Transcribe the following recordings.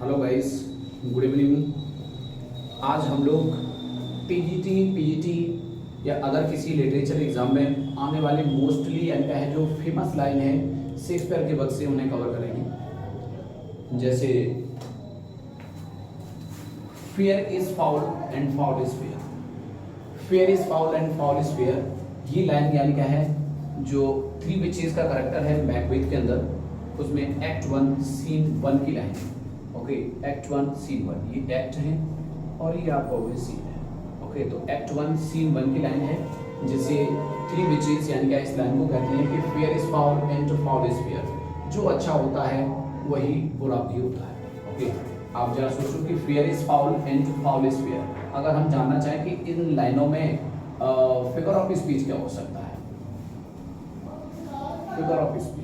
Hello guys, good evening. आज हम लोग टीजीटी, पीजीटी या अदर किसी लिटरेचर एग्जाम में आने वाले मोस्टली एंड है जो फेमस लाइन है शेक्सपियर के वर्क से उन्हें कवर करेंगे। जैसे fear is foul and foul is fair, fair is foul and foul is fair. ये लाइन यानी क्या है, जो थ्री विचेस का करेक्टर है मैकबेथ के अंदर, उसमें एक्ट 1 सीन 1 की लाइन है। ओके, एक्ट 1 सीन 1, ये एक्ट है और ये आपका वो सीन है। ओके, तो एक्ट 1 सीन 1 की लाइन है, जिसे थ्री विचेस यानी क्या इस लाइन को कहते हैं कि fair is foul and foul is fair. जो अच्छा होता है वही बुरा भी होता है। ओके, आप जरा सोचो कि fair is foul and foul is fair. अगर हम जानना चाहें कि इन लाइनों में फिगर ऑफ स्पीच क्या हो सकता है, figure of speech,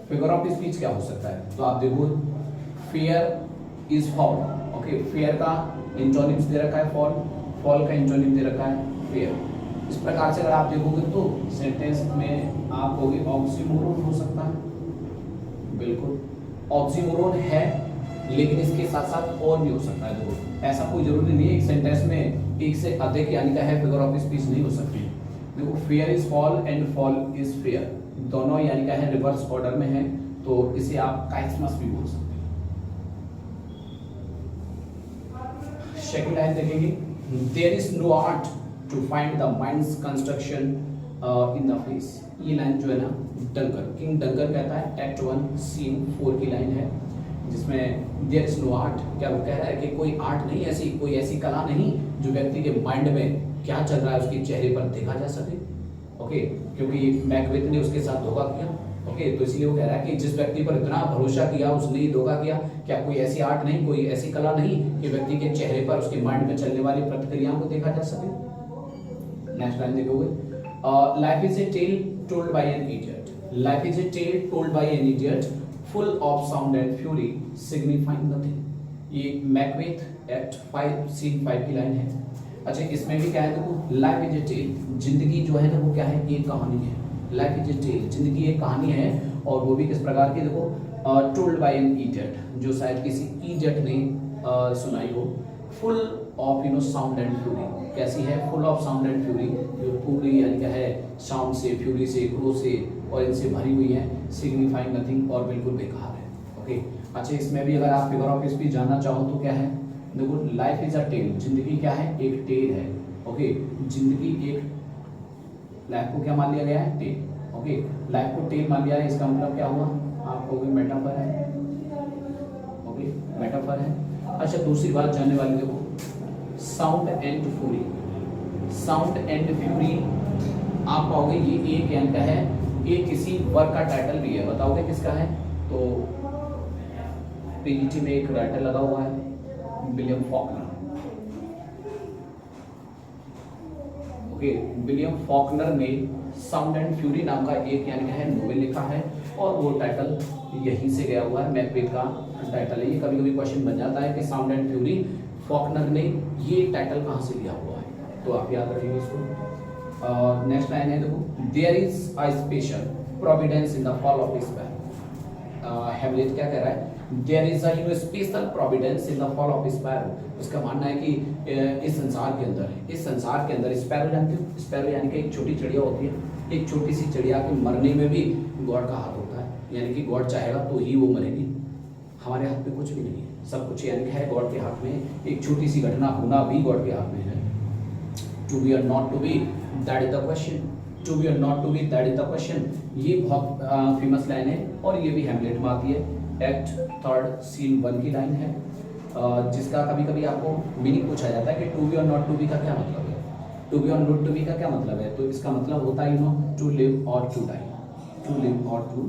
figure of speech क्या हो सकता है, तो आप देखो fair is foul. Okay, fair का इंटोनिम्स दे रखा है फॉल, फॉल का इंटोनिम दे रखा है फेयर। इस प्रकार से अगर आप देखोगे तो सेंटेंस में आप कहोगे ऑक्सीमोरोन हो सकता है। बिल्कुल ऑक्सीमोरोन है, लेकिन इसके साथ साथ और भी हो सकता है। देखो ऐसा कोई जरूरी नहीं है एक सेंटेंस में एक से अधिक यानी क्या है फिगर ऑफ स्पीच नहीं हो सकती। देखो fair is fall and fall is fair, दोनों यानी क्या है रिवर्स ऑर्डर में है, तो इसे आप काइस्मस भी बोल सकते हैं। सेकंड लाइन देखेंगे, there is no art to find the mind's construction in the face. ये लाइन जो है ना डंकर, किंग डंकर कहता है, एक्ट 1 सीन 4 की लाइन है, जिसमें देयर इज नो आर्ट, क्या वो कह रहा है कि कोई आर्ट नहीं, ऐसी कोई ऐसी कला नहीं जो व्यक्ति के माइंड में क्या चल रहा है उसके चेहरे पर देखा जा सके। ओके, क्योंकि मैकबेथ ने उसके साथ धोखा किया। ओके, तो इसलिए वो कह रहा है कि जिस व्यक्ति पर इतना भरोसा किया उसने ही धोखा किया। क्या कोई ऐसी आर्ट नहीं, कोई ऐसी कला नहीं कि व्यक्ति के चेहरे पर उसके माइंड में चलने वाली प्रतिक्रियाओं को देखा जा सके। नेक्स्ट लाइन देखोगे, life is a tale told by an idiot, life is a tale told by an idiot full of sound and fury signifying nothing. ये मैकबेथ एक्ट 5 सीन 5 की लाइन है। अच्छा, इसमें भी क्या है, देखो लाइफ इज ए टेल, जिंदगी जो है ना वो क्या है, एक कहानी है। लाइफ इज ए टेल, जिंदगी एक कहानी है, और वो भी किस प्रकार की, देखो टोल्ड बाय एन इडियट, जो शायद किसी इडियट ने सुनाई हो। Full of sound and fury, कैसी है, full of sound and fury, जो पूरी यानी क्या है साउंड से, फ्यूरी से, क्रो से और इनसे भरी हुई है। सिग्निफाइंग नथिंग, और बिल्कुल बेकार है। ओके, अच्छा इसमें भी अगर आप फिगर ऑफ स्पीच जानना चाहो तो क्या है, देखो लाइफ इज अ टेल, जिंदगी क्या है, एक टेल है। ओके, जिंदगी एक, लाइफ को क्या मान लिया गया है, टेल। ओके, लाइफ को टेल मान लिया है, इसका मतलब क्या हुआ, आप कहोगे मेटाफर है। ओके, मेटाफर है। अच्छा, दूसरी बात जानने वाली, देखो sound and fury, sound and fury आप कहोगे ये एक यानी क्या है, ये किसी वर्क का टाइटल भी है, बताओगे किसका है, तो पीजीटी में एक राइटर लगा हुआ है William Faulkner. Okay, William Faulkner ने साउंड एंड फ्यूरी नाम का एक यानी क्या है नोवेल लिखा है, और वो टाइटल यहीं से गया हुआ है, मैकबेथ का टाइटल है। ये कभी कभी क्वेश्चन बन जाता है कि साउंड एंड फ्यूरी फॉकनर ने ये टाइटल कहाँ से लिया हुआ है, तो आप याद रखिए इसको। नेक्स्ट लाइन है, देखो there is a special providence in the fall of sparrow. Hamlet क्या कह रहा है, there is a special providence in the fall of sparrow. उसका मानना है कि इस संसार के अंदर, इस संसार के अंदर स्पैरो जानते हो, स्पैरो यानी कि एक छोटी चिड़िया होती है, एक छोटी सी चिड़िया के मरने में भी गॉड का हाथ होता है, यानी कि गॉड चाहेगा तो ही वो मरेगी। हमारे हाथ में कुछ भी नहीं है, सब कुछ यानी कि है गॉड के हाथ में। एक छोटी सी घटना होना भी गॉड के हाथ में है। To be or not to be, that is the question, to be or not to be, that is the question. ये बहुत फेमस लाइन है, और ये भी हैमलेट में आती है, एक्ट 3 सीन 1 की लाइन है, जिसका कभी कभी आपको मीनिंग पूछा जाता है कि to be or not to B का क्या मतलब है, to be or not to B का क्या मतलब है, तो इसका मतलब होता है टू लिव और टू डाई, टू लिव और टू।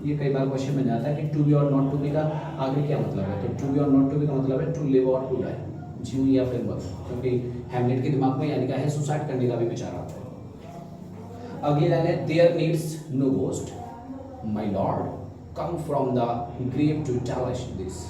ये कई बार क्वेश्चन बन जाता है कि to be or not to B का आगे क्या मतलब है, तो to be or not to B का मतलब है टू लिव और टू डाई, जीऊं या फिर मर, क्योंकि हैमलेट के दिमाग में यानी क्या है सुसाइड करने का भी विचार आता है। अगली लाइन है, there needs no ghost my lord come from the grave to tell us this.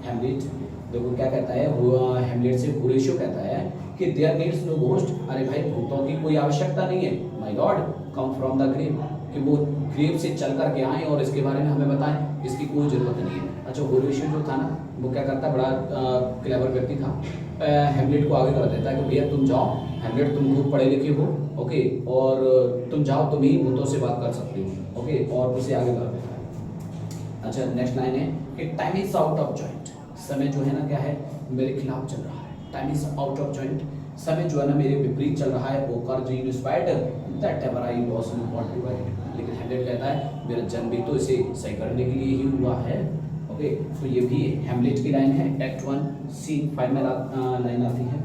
Hamlet देखो क्या कहता है वो, हेमलेट से होरेशियो कहता है कि देयर नीड्स नो घोस्ट, अरे भाई भूतों की कोई आवश्यकता नहीं है, my God come from the grave, कि वो ग्रेव से चल करके आए और इसके बारे में हमें बताएं, इसकी कोई ज़रूरत नहीं है। अच्छा होरेशियो जो था ना वो क्या करता, बड़ा क्लेवर व्यक्ति था, हेमलेट को आगे कर देता है कि भैया तुम जाओ, हेमलेट तुम खूब पढ़े लिखे हो, ओके, और तुम जाओ, तुम ही भूतों से बात कर सकते हो, ओके, और उसे आगे कर देता है। अच्छा नेक्स्ट लाइन है कि time is out of joint, समय जो है ना क्या है मेरे खिलाफ चल रहा है, time is out of joint, समय जो है ना मेरे विपरीत चल रहा है, ओकर जी inspired that ever I was not to write, लेकिन हेमलेट कहता है मेरा जन्म भी तो इसे सही करने के लिए ही हुआ है, ओके। तो ये भी हेमलेट की लाइन है, एक्ट 1 सीन 5 में लाइन आती है,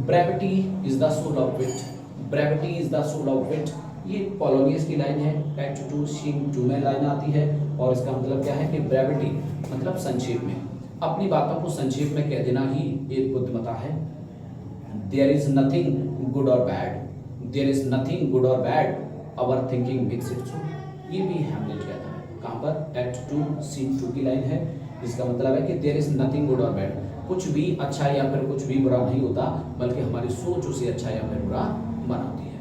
brevity is the soul of wit, brevity is the soul of wit, ये पोलोनियस की लाइन है, एक्ट 2 सीन 2 में लाइन आती है, और इसका मतलब क्या है कि ब्रेविटी मतलब संक्षेप में, अपनी बातों को संक्षेप में कह देना ही एक बुद्धिमता है। There is nothing good or bad, there is nothing good or bad, our thinking makes it so, ये भी हेमलेट कहता है, कहाँ पर, एक्ट 2 सीन 2 की लाइन है, इसका मतलब है कि there is nothing good or bad, कुछ भी अच्छा या फिर कुछ भी बुरा नहीं होता, बल्कि हमारी सोच उसे अच्छा या फिर बुरा बनाती है।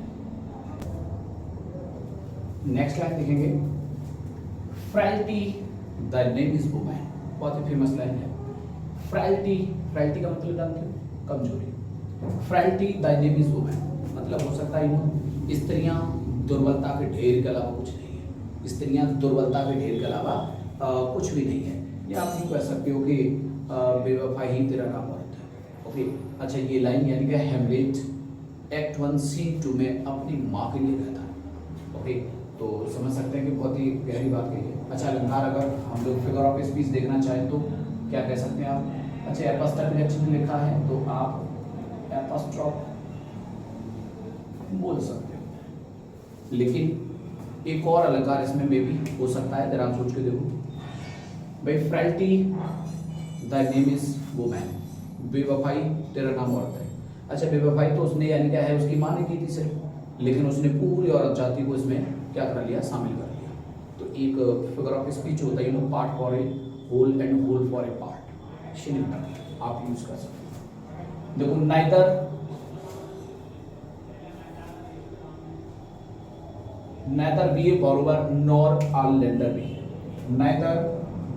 नेक्स्ट लाइन देखेंगे, फ्रैलिटी द नेम इज वुमन, बहुत ही फेमस लाइन है, फ्रैलिटी, फ्रैलिटी का मतलब जानते हो, कमजोरी, फ्रैलिटी द नेम इज वुमन, मतलब हो सकता है स्त्रियां दुर्बलता के ढेर के अलावा कुछ नहीं है, स्त्रियां दुर्बलता के ढेर के अलावा कुछ भी नहीं है, या आप यूँ कह सकते हो कि बेवफाई ही तेरा नाम औरत है, ओके। अच्छा ये लाइन यानी कि हेमलेट एक्ट 1 सीन 2 में अपनी माँ के लिए कहता है, ओके, तो समझ सकते हैं कि बहुत ही गहरी बात कही है। अच्छा अलंकार अगर हम लोग फिगर ऑफ स्पीच देखना चाहें तो क्या कह सकते हैं आप, अच्छा एपॉस्ट्रॉफ रिएक्शन में लिखा है तो आप एपॉस्ट्रॉफ बोल सकते हो, लेकिन एक और अलंकार इसमें में भी हो सकता है, जरा आप सोच के देखो भाई, फ्रैलिटी द नेम इज वुमन, बेवफाई तेरा नाम औरत है। अच्छा बेवफाई तो उसने यानी क्या है उसकी माँ ने की थी सिर्फ, लेकिन उसने पूरी औरत जाति को इसमें क्या कर लिया, शामिल कर लिया। तो एक फिगर ऑफ स्पीच होता है, part for a whole and whole for a part, शिनिंग आप यूज कर सकते हो। देखो neither be a borrower nor a lender be, neither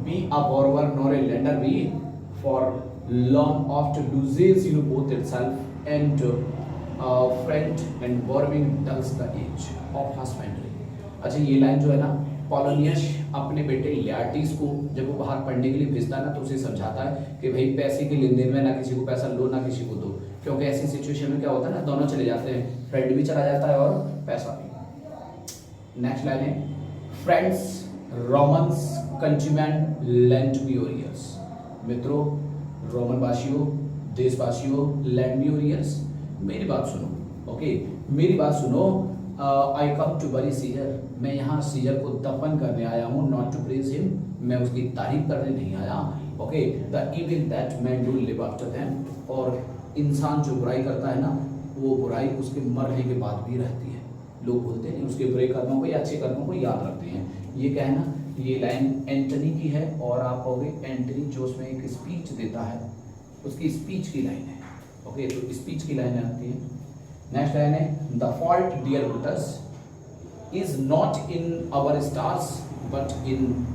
be a borrower nor a lender be, for loan oft loses both itself and friend, and borrowing dulls the age of husbandry। अच्छा ये line जो है ना, Polonius अपने बेटे लियार्टिस को जब वो बाहर पढ़ने के लिए भेजता है ना, तो उसे समझाता है कि भाई पैसे के लेन देन में ना किसी को पैसा लो ना किसी को दो, क्योंकि ऐसी सिचुएशन में क्या होता है ना, दोनों चले जाते हैं, फ्रेंड भी चला जाता है और पैसा भी। नेक्स्ट लाइन है, friends Romans countryman lend me your ears, मित्रों रोमन वासियों देशवासियों लैंड मी योर ईयर्स, मेरी बात सुनो, ओके मेरी बात सुनो, आई कम टू बरी सीजर, मैं यहाँ सीजर को दफन करने आया हूँ, नॉट टू प्रेज हिम, मैं उसकी तारीफ करने नहीं आया, okay. The evil that man do live after them, और इंसान जो बुराई करता है ना, वो बुराई उसके मरने के बाद भी रहती है, लोग बोलते हैं उसके बुरे कर्मों को या अच्छे कर्मों को याद रखते हैं। ये क्या है ना, ये लाइन एंटनी की है, और आप कहोगे एंटनी जो उसमें एक स्पीच देता है उसकी स्पीच की लाइन है, ओके, तो स्पीच की लाइन आती है। नेक्स्ट लाइन है, the fault dear Brutus is not in our stars but in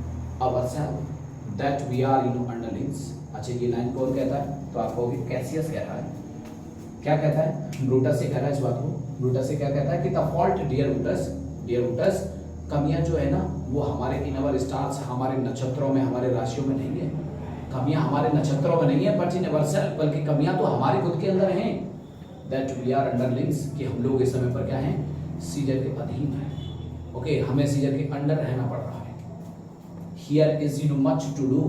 our self that we are underlings. अच्छा ये लाइन कौन कहता है, तो आप कहोगे कैसियस कह रहा है, क्या कहता है, ब्रूटस से कह रहा है इस बात को, ब्रूटस से क्या कहता है कि द फॉल्ट डियर विटर्स, कमियां जो है ना वो हमारे इन अवर स्टार्स, हमारे नक्षत्रों में हमारे राशियों में नहीं है, कमियां हमारे नक्षत्रों में नहीं है, बट इन अवर सेल्फ, बल्कि कमियां तो हमारे खुद के अंदर हैं, दैट वी आर अंडरलिंग्स, कि हम लोग इस समय पर क्या हैं, सीजर के अधीन हैं, ओके, हमें सीजर के अंडर रहना पड़ रहा है। Here is much to do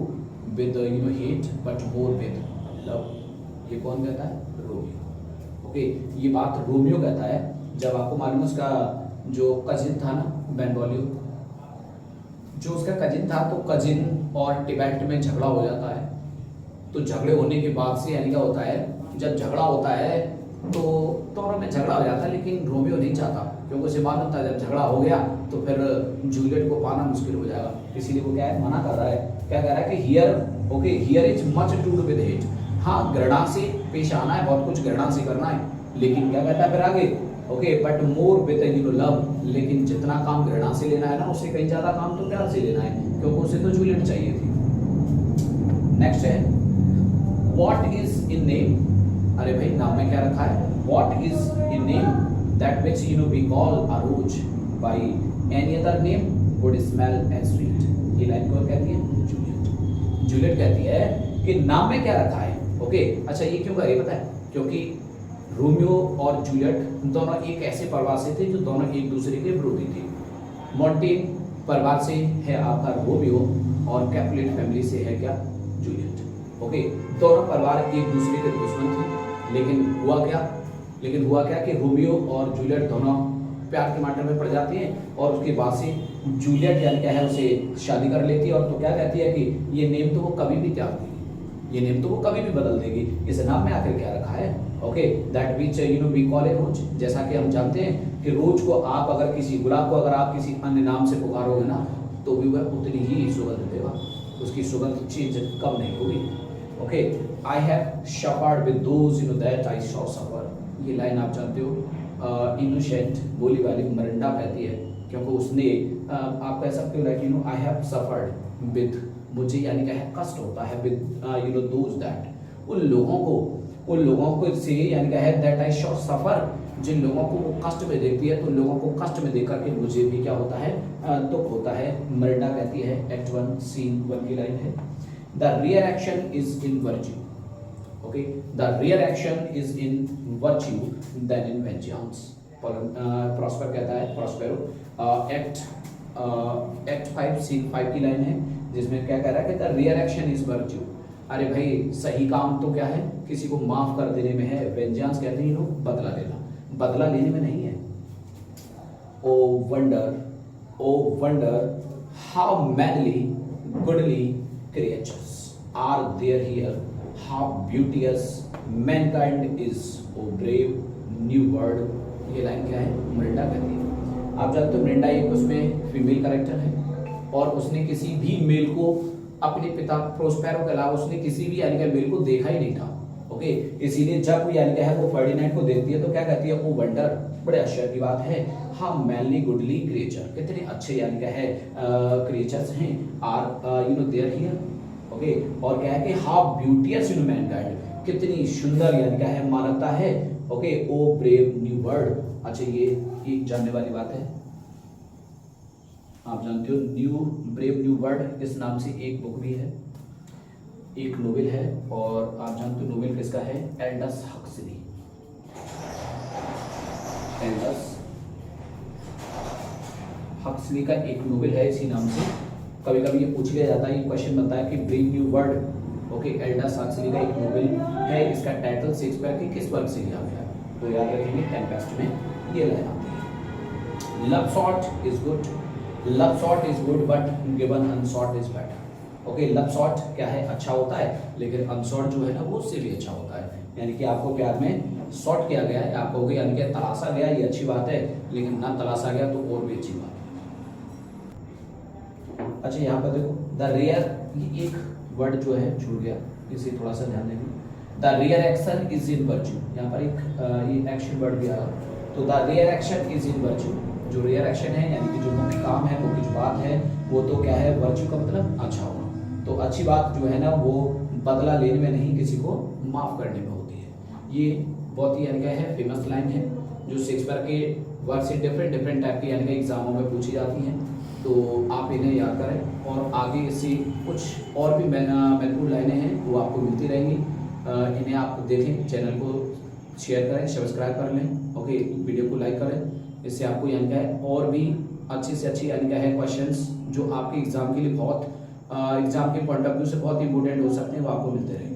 with hate but more with love, ये कौन कहता है, रोमियो, ओके, ये बात रोमियो कहता है। जब आपको मालूम है उसका जो कजिन था ना बेनवॉलियो, जो उसका कजिन था, तो कजिन और टिबेट में झगड़ा हो जाता है, तो झगड़े होने के बाद से यानी क्या होता है, जब झगड़ा होता है तो दोनों में झगड़ा हो जाता है, लेकिन रोमियो नहीं चाहता, क्योंकि उसे मालूम था जब झगड़ा हो गया तो फिर जूलियट को पाना मुश्किल हो जाएगा, इसीलिए वो क्या है, मना कर रहा है, क्या कह रहा है कि here okay, here is much to do with hate. हाँ, घृणा से पेश आना है, बहुत कुछ घृणा से करना है, लेकिन क्या कहता है फिर आगे, okay, but more with love, लेकिन जितना काम घृणा से लेना है ना, उससे कहीं ज्यादा काम तो प्यार से लेना है, क्योंकि उसे तो जूलियट चाहिए थी। नेक्स्ट है व्हाट इज इन नेम। अरे भाई, नाम में क्या रखा है? What is in name that which we call a rose by any other name would smell as sweet. ये लाइन कौन कहती है? जूलियट। जूलियट कहती है कि नाम में क्या रखा है। ओके, अच्छा ये क्यों कह पता है? क्योंकि रोमियो और जूलियट दोनों एक ऐसे परिवार से थे जो दोनों एक दूसरे के विरोधी थे। मॉन्टेन परिवार से है आपका रोमियो और कैपुलेट फैमिली से है क्या? जूलियट। ओके, दोनों परिवार एक दूसरे के दुश्मन थे, लेकिन हुआ क्या कि रोमियो और जूलियट दोनों प्यार के मामले में पड़ जाती हैं और उसके बाद से जूलियट यानी क्या है उसे शादी कर लेती है, और तो क्या कहती है कि ये नेम तो वो कभी भी त्याग देगी, ये नेम तो वो कभी भी बदल देगी, इस नाम में आखिर क्या रखा है? Okay, that which we call a rose. जैसा कि हम जानते हैं कि रोज को आप अगर किसी गुलाब को अगर आप किसी अन्य नाम से पुकारोगे ना, तो भी वह उतनी ही सुगंध देगा, उसकी सुगंध चेंज कम नहीं होगी। Okay, I have suffered with those that I saw suffer. ये लाइन आप जानते हो, इनोसेंट बोली वाली मरिंडा कहती है, क्योंकि उसने आप कह सकते हो like I have suffered with, मुझे यानी क्या है कष्ट होता है, विद दोज दैट, उन लोगों को से यानी क्या है दैट आई शॉ सफर, जिन लोगों को वो कष्ट में देखती है, तो उन लोगों को कष्ट में देख करके मुझे भी क्या होता है? दुख होता है। मरिंडा कहती है, एक्ट 1 सीन 1 की लाइन है, the real action is in virtue. Okay, the real action is in virtue than in vengeance. Prospero कहता है, प्रॉस्पेरो एक्ट 5 सीन 5 की लाइन है, जिसमें क्या कह रहा है कि the real action is virtue. अरे भाई, सही काम तो क्या है? किसी को माफ कर देने में है। वेंजेंस कहते हैं लोग बदला लेना, बदला लेने में नहीं है। O wonder how manly goodly creatures are there here, how beauteous mankind is, O brave new world. ये लाइन क्या है? मरिंडा कहती है। आप जानते हो मरिंडा एक उसमें फीमेल कैरेक्टर है, और उसने किसी भी मेल को अपने पिता प्रोस्पेरो के अलावा उसने किसी भी यानी कि मेल को देखा ही नहीं था। ओके, इसीलिए जब यानी क्या है वो फर्डिनेंड को देखती है तो क्या कहती है? ओ वंडर, बड़े आश्चर्य की बात है, हाँ मैनली गुडली क्रिएचर, कितने अच्छे यानी क्या है क्रिएचर्स हैं, आर देयर हियर। ओके, और क्या है कि हाउ ब्यूटियस मैनकाइंड, कितनी सुंदर यानी क्या है मानवता है। ओके, ओ ब्रेव न्यू वर्ल्ड। अच्छा, ये जानने वाली बात है, आप जानते हो ब्रेव न्यू वर्ल्ड इस नाम से एक बुक भी है, एक नोवेल है, और आप जानते हो नोवेल किसका है? Aldous Huxley. एल्डस हक्सली का एक नोवेल है इसी नाम से। कभी कभी ये पूछ लिया जाता है, ये क्वेश्चन बनता है कि brave new world, okay, Aldous Huxley का एक नोवेल है, इसका टाइटल शेक्सपियर के किस वर्क से लिया गया है? तो याद रखेंगे टेम्पेस्ट में ये लाइन आती है, love sought is good, love sought is good but given unsought is better. Okay, love sought क्या है? अच्छा होता है, लेकिन अनशॉट जो है ना वो उससे भी अच्छा होता है। यानी कि आपको प्यार में शॉट किया गया है, आपको यानी कि तलाशा गया, ये अच्छी बात है, लेकिन ना तलाशा गया तो और भी अच्छी बात है। अच्छा, यहाँ पर देखो द रियल, ये एक वर्ड जो है छूट गया, इसे थोड़ा सा ध्यान देंगे। The real action is in virtue, यहाँ पर एक ये एक्शन वर्ड भी आया, तो the real action is in virtue, जो रियल एक्शन है यानी कि जो मुख्य काम है, मुख्य जो बात है वो तो क्या है? वर्च्यू का मतलब अच्छा होना। तो अच्छी बात जो है ना वो बदला लेने में नहीं, किसी को माफ करने में होती है। ये बहुत ही यानी क्या है फेमस लाइन है, जो शेक्सपियर के वर्क से डिफरेंट टाइप की यानी कि एग्जामों में पूछी जाती हैं, तो आप इन्हें याद करें, और आगे इससे कुछ और भी महत्वपूर्ण लाइनें हैं वो आपको मिलती रहेंगी। इन्हें आप देखें, चैनल को शेयर करें, सब्सक्राइब कर लें, ओके, वीडियो को लाइक करें, इससे आपको यानी क्या है और भी अच्छी से अच्छी यानी क्या है क्वेश्चंस जो आपके एग्जाम के लिए बहुत एग्जाम के पॉइंट ऑफ व्यू से बहुत इंपॉर्टेंट हो सकते हैं वो आपको मिलते रहेंगे।